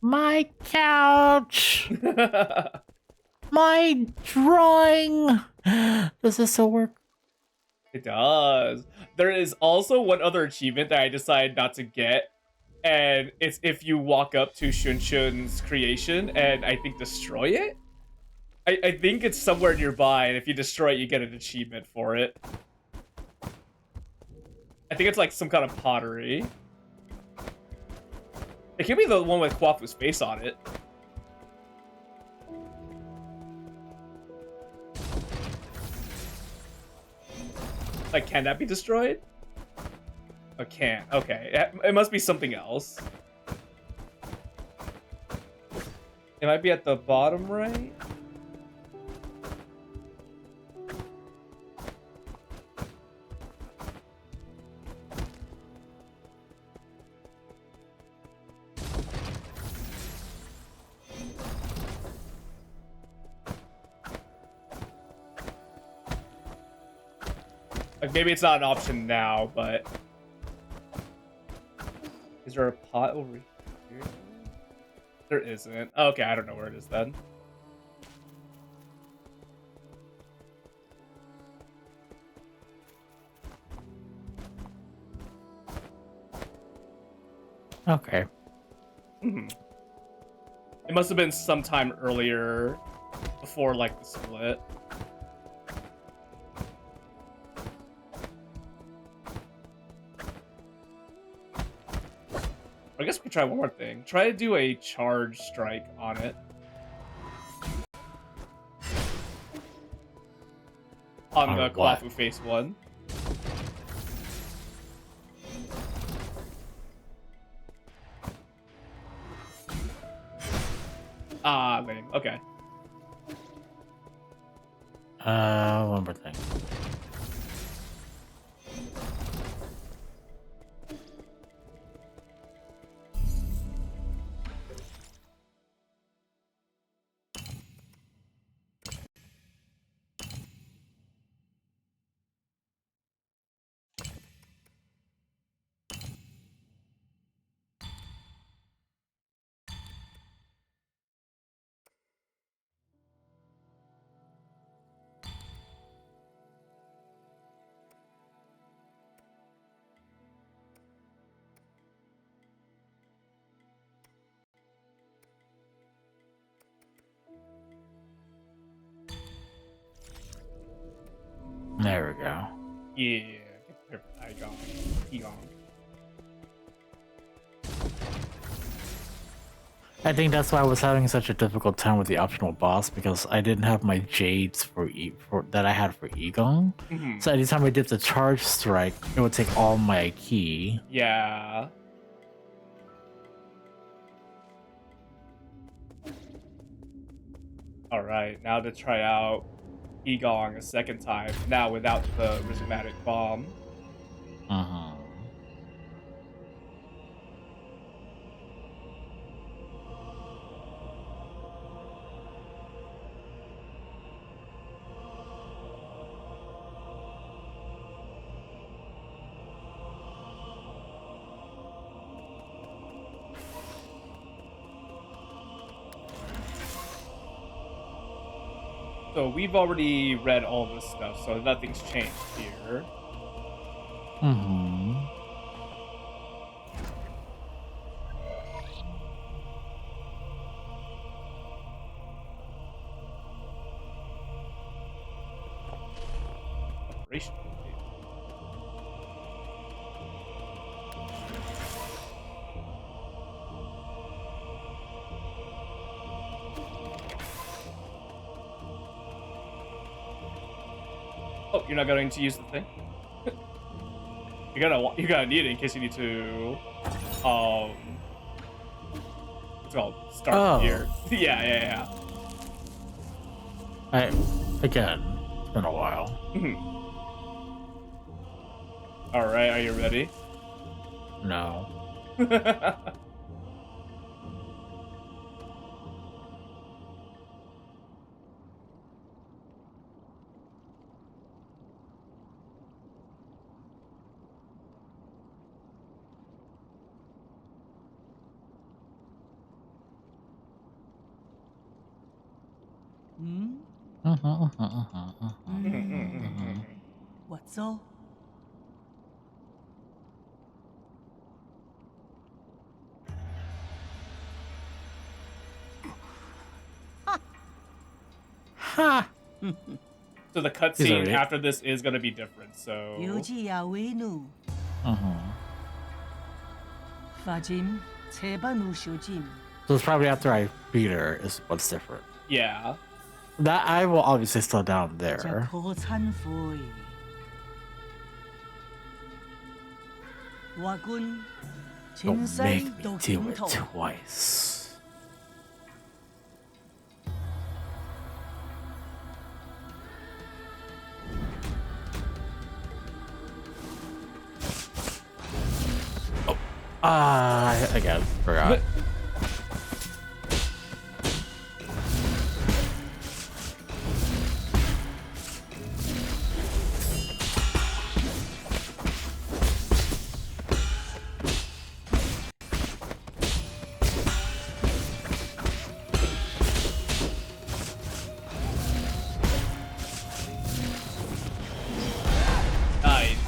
My couch! My drawing! Does this still work? It does. There is also one other achievement that I decided not to get. And it's if you walk up to Shun Shun's creation and I think destroy it? I think it's somewhere nearby, and if you destroy it, you get an achievement for it. I think it's like some kind of pottery. It could be the one with Kwafu's face on it. Like, can that be destroyed? Oh, can't. Okay. It must be something else. It might be at the bottom right. Like, maybe it's not an option now, but... Is there a pot over here? There isn't. Okay, I don't know where it is then. Okay. It must have been sometime earlier, before, like, the split. I guess we could try one more thing. Try to do a charge strike on it. On the Kwafu face one. Ah, lame. Okay. One more thing. There we go. Yeah. Igong. I think that's why I was having such a difficult time with the optional boss, because I didn't have my jades for that I had for Egon. So anytime I did the charge strike, it would take all my ki. Yeah. Alright, now to try out Igong a second time, now without the rhythmatic bomb. So we've already read all this stuff, so nothing's changed here. Operation. Oh, you're not going to use the thing? You're gonna need it in case you need to what's it called? Start here. Yeah. Again, it's been a while. Alright, are you ready? No. What's all? Ha! So the cutscene after this is gonna be different, so... Yuji Awenu. Fajim, Teba Nushojim. So it's probably after I beat her is what's different. Yeah. That I will obviously still down there. Jakotan Foi. Wagun. Don't Jinsai make me do it Dokinto. twice. Oh, again, forgot. Nice.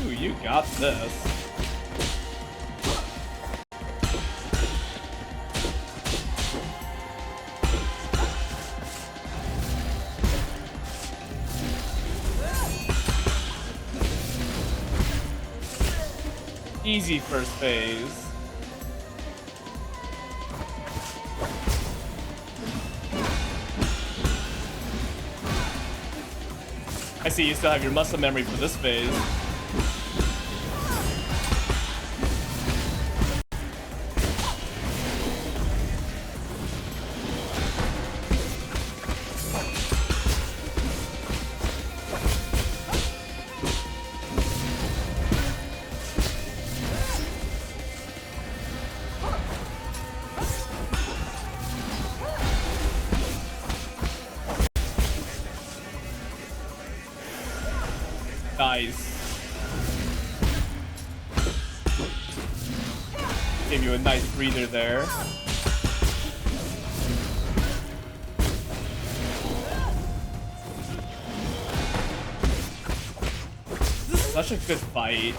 Ooh, you got this. Easy first phase. I see you still have your muscle memory for this phase. Nice. Gave you a nice breather there. This is such a good fight.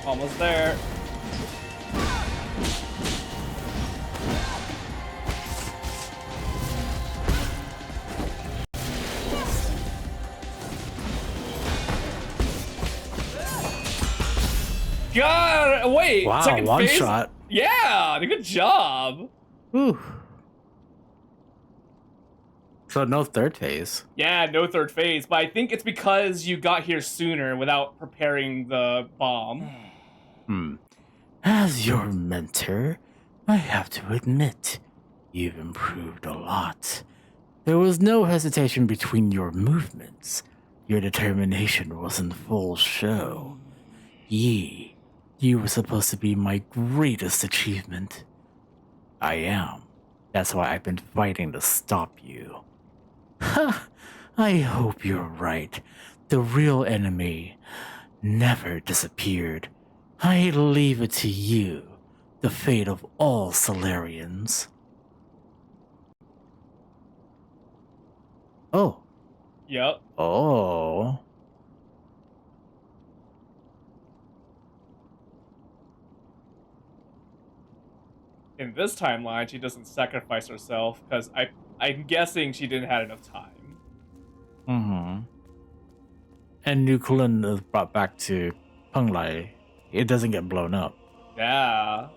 Almost there. God, wait. Wow, second one phase? shot. Yeah, good job. Whew. So no third phase. Yeah, no third phase, but I think it's because you got here sooner without preparing the bomb. As your mentor, I have to admit, you've improved a lot. There was no hesitation between your movements. Your determination was in full show. You were supposed to be my greatest achievement. I am. That's why I've been fighting to stop you. Ha! I hope you're right. The real enemy never disappeared. I leave it to you, the fate of all Solarians. Oh. Yep. Oh. In this timeline, she doesn't sacrifice herself because I'm guessing she didn't have enough time. Mm-hmm. And Nukulin is brought back to Penglai. It doesn't get blown up. Yeah.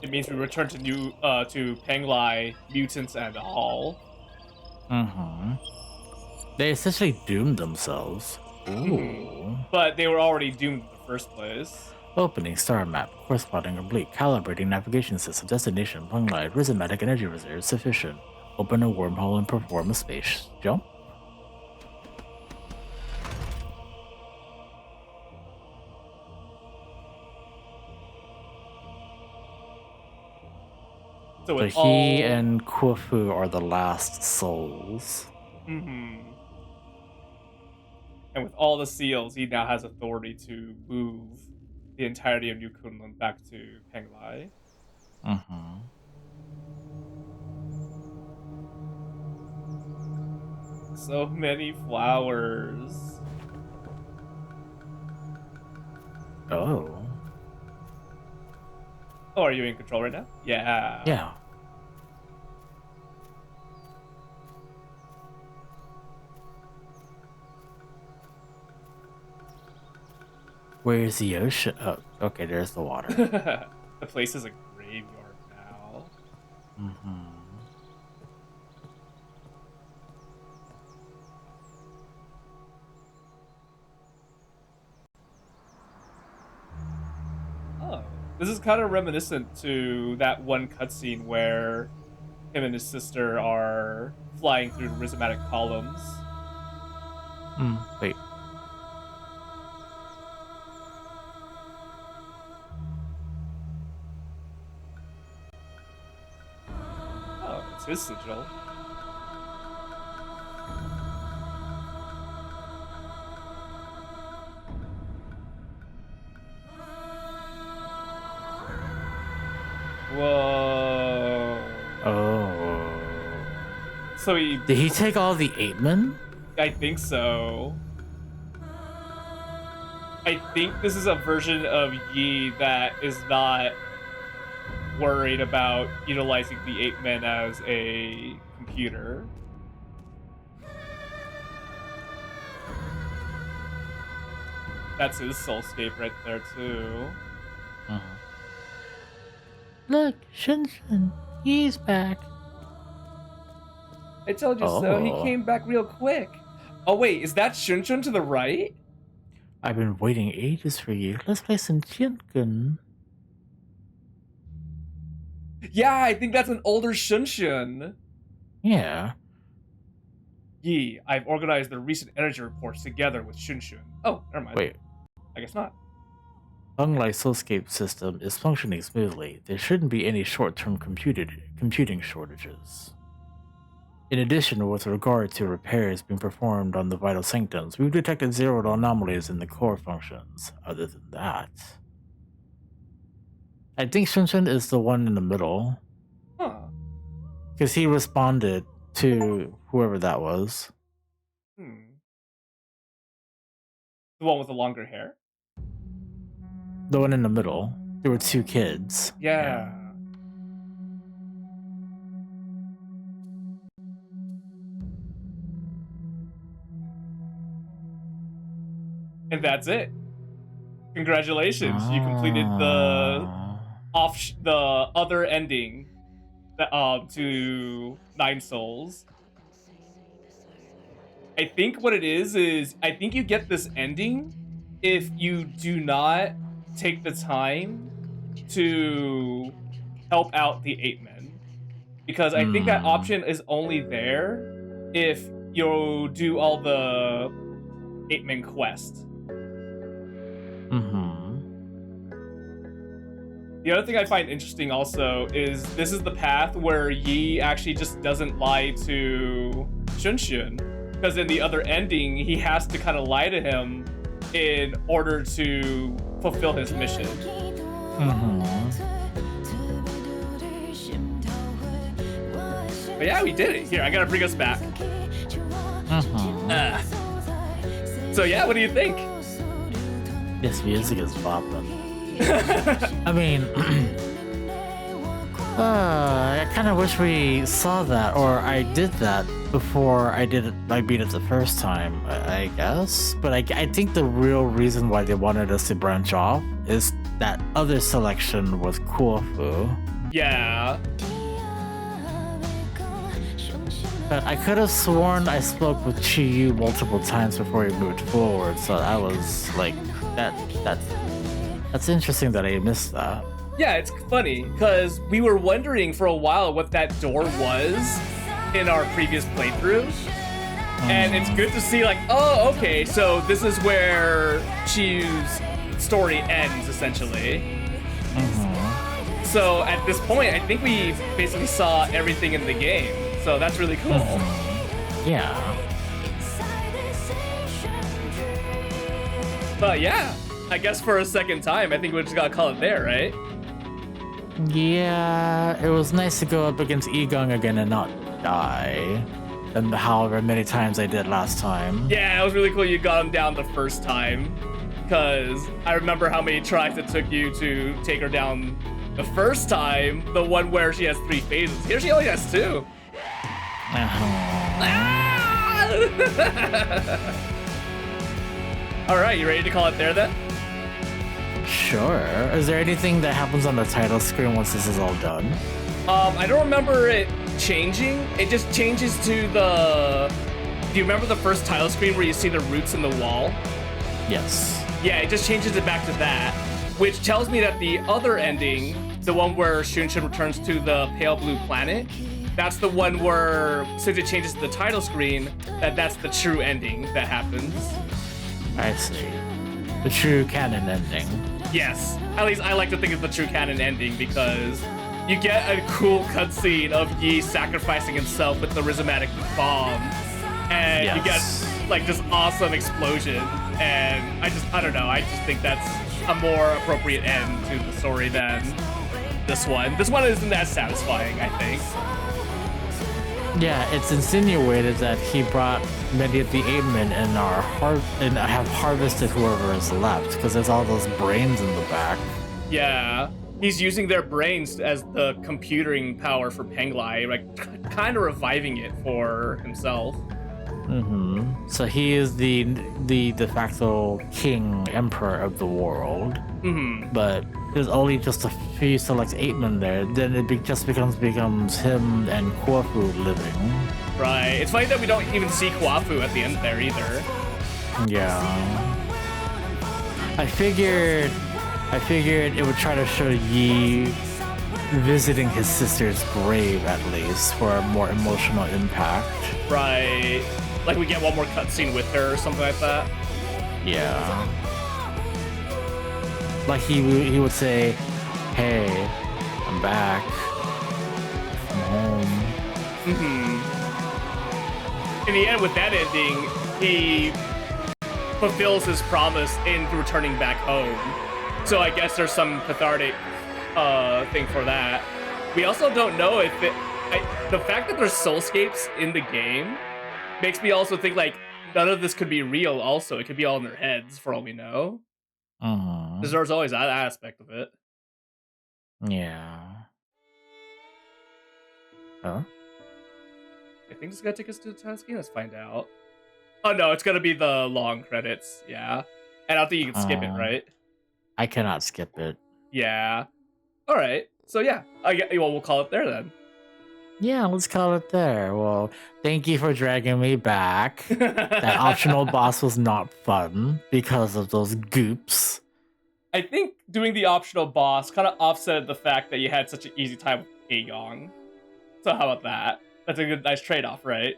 It means we return to to Penglai, mutants and all. Mm-hmm. They essentially doomed themselves. Ooh. But they were already doomed in the first place. Opening star map, corresponding oblique, calibrating navigation system, destination, Penglai, rhythmatic energy reserve sufficient. Open a wormhole and perform a space jump. So, So with he and Khufu are the last souls. And with all the seals, he now has authority to move the entirety of New Kunlun back to Penglai. So many flowers. Oh. Oh, are you in control right now? Yeah. Yeah. Where's the ocean? Oh, okay, there's the water. The place is a graveyard now. Oh, this is kind of reminiscent to that one cutscene where him and his sister are flying through the rhizomatic columns. Wait. Oh, it's his sigil. Whoa. Oh. So Did he take all the 8 men? I think so. I think this is a version of Yi that is not worried about utilizing the 8 men as a computer. That's his soulscape right there too. Look, Shun, he's back. I told you so. He Oh. came back real quick. Oh wait, is that Shun to the right? I've been waiting ages for you. Let's play some Chinkun. Yeah, I think that's an older Shun. Yeah. Yi, I've organized the recent energy reports together with Shun. Oh, never mind. Wait. I guess not. Penglai soulscape system is functioning smoothly. There shouldn't be any short-term computing shortages. In addition, with regard to repairs being performed on the vital sanctums, we've detected 0 anomalies in the core functions. Other than that, I think Shunshin is the one in the middle. Huh. Because he responded to whoever that was. The one with the longer hair? The one in the middle. There were 2 kids. Yeah. And that's it. Congratulations, you completed the other ending to NineSols. I think what it is I think you get this ending if you do not take the time to help out the 8 men. Because I think that option is only there if you do all the 8 men quests. The other thing I find interesting also is this is the path where Yi actually just doesn't lie to Shun. Because in the other ending, he has to kind of lie to him in order to fulfill his mission. But yeah, we did it. Here, I gotta bring us back. So yeah, what do you think? This music is bopping. I mean, I kind of wish we saw that, or I did that before I beat it the first time, I guess. But I think the real reason why they wanted us to branch off is that other selection with Khufu. Yeah. But I could have sworn I spoke with Chi multiple times before he moved forward, so I was like, that's interesting that I missed that. Yeah, it's funny because we were wondering for a while what that door was in our previous playthrough. And it's good to see, like, oh, okay, so this is where Chiu's story ends, essentially. So at this point, I think we basically saw everything in the game. So that's really cool. Yeah. But yeah, I guess for a second time, I think we just gotta call it there, right? Yeah, it was nice to go up against Egon again and not die. And however many times I did last time. Yeah, it was really cool you got him down the first time. Because I remember how many tries it took you to take her down the first time. The one where she has 3 phases. Here she only has 2. Alright, you ready to call it there then? Sure. Is there anything that happens on the title screen once this is all done? I don't remember it changing. It just changes to the... Do you remember the first title screen where you see the roots in the wall? Yes. Yeah, it just changes it back to that, which tells me that the other ending, the one where Shunshin returns to the pale blue planet, that's the one where, since it changes to the title screen, that's the true ending that happens. I see. The true canon ending. Yes, at least I like to think it's the true canon ending because you get a cool cutscene of Yi sacrificing himself with the rhizomatic bomb, and you get like this awesome explosion, and I don't know, I just think that's a more appropriate end to the story than this one. This one isn't as satisfying, I think. Yeah, it's insinuated that he brought many of the Amen and have harvested whoever is left, because there's all those brains in the back. Yeah, he's using their brains as the computing power for Penglai, like kind of reviving it for himself. So he is the de facto king, emperor of the world. But there's only just a few select 8-men there. Then it just becomes him and Kwafu living. Right. It's funny that we don't even see Kwafu at the end there either. Yeah. I figured it would try to show Yi visiting his sister's grave at least for a more emotional impact. Right. Like we get one more cutscene with her or something like that. Yeah. Like he would say, "Hey, I'm back. I'm home." In the end, with that ending, he fulfills his promise in returning back home. So I guess there's some cathartic thing for that. We also don't know if the fact that there's soulscapes in the game makes me also think like none of this could be real. Also, it could be all in their heads for all we know. Because there's always that aspect of it. Yeah. Huh? I think it's gonna take us to the title screen. Let's find out. Oh no, it's gonna be the long credits. Yeah, and I don't think you can skip it, right? I cannot skip it. Yeah. All right. So yeah, we'll call it there then. Yeah, let's call it there. Well, thank you for dragging me back. That optional boss was not fun because of those goops. I think doing the optional boss kind of offset the fact that you had such an easy time with Aegon. So how about that? That's a nice trade-off, right?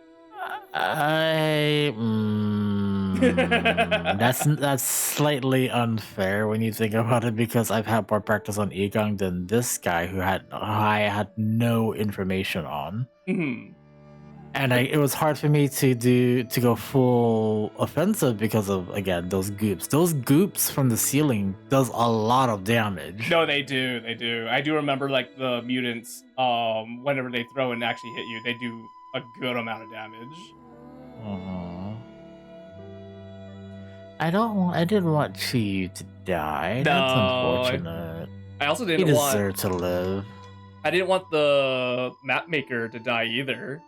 That's slightly unfair when you think about it, because I've had more practice on Egon than this guy who I had no information on. And it was hard for me to go full offensive because of, again, those goops. Those goops from the ceiling does a lot of damage. No, they do. They do. I do remember like the mutants, whenever they throw and actually hit you, they do a good amount of damage. I didn't want Chi to die. No, That's unfortunate. I also He didn't deserved to live. I didn't want the map maker to die either.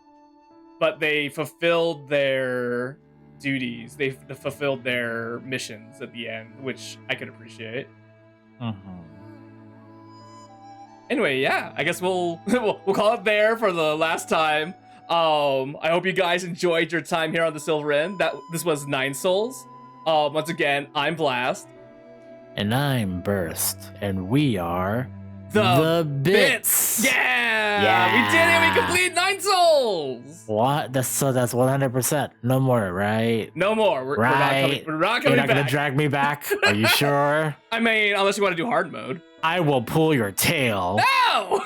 But they fulfilled their duties. They fulfilled their missions at the end, which I could appreciate. Anyway, yeah, I guess we'll call it there for the last time. I hope you guys enjoyed your time here on the Silver End. This was NineSols. Once again, I'm Blast. And I'm Burst, and we are The Bits. Yeah! We did it! We complete NineSols! What? That's 100%. No more, right? No more. We're not coming, we're not You're coming not back. gonna drag me back? Are you sure? I mean, unless you want to do hard mode. I will pull your tail. No!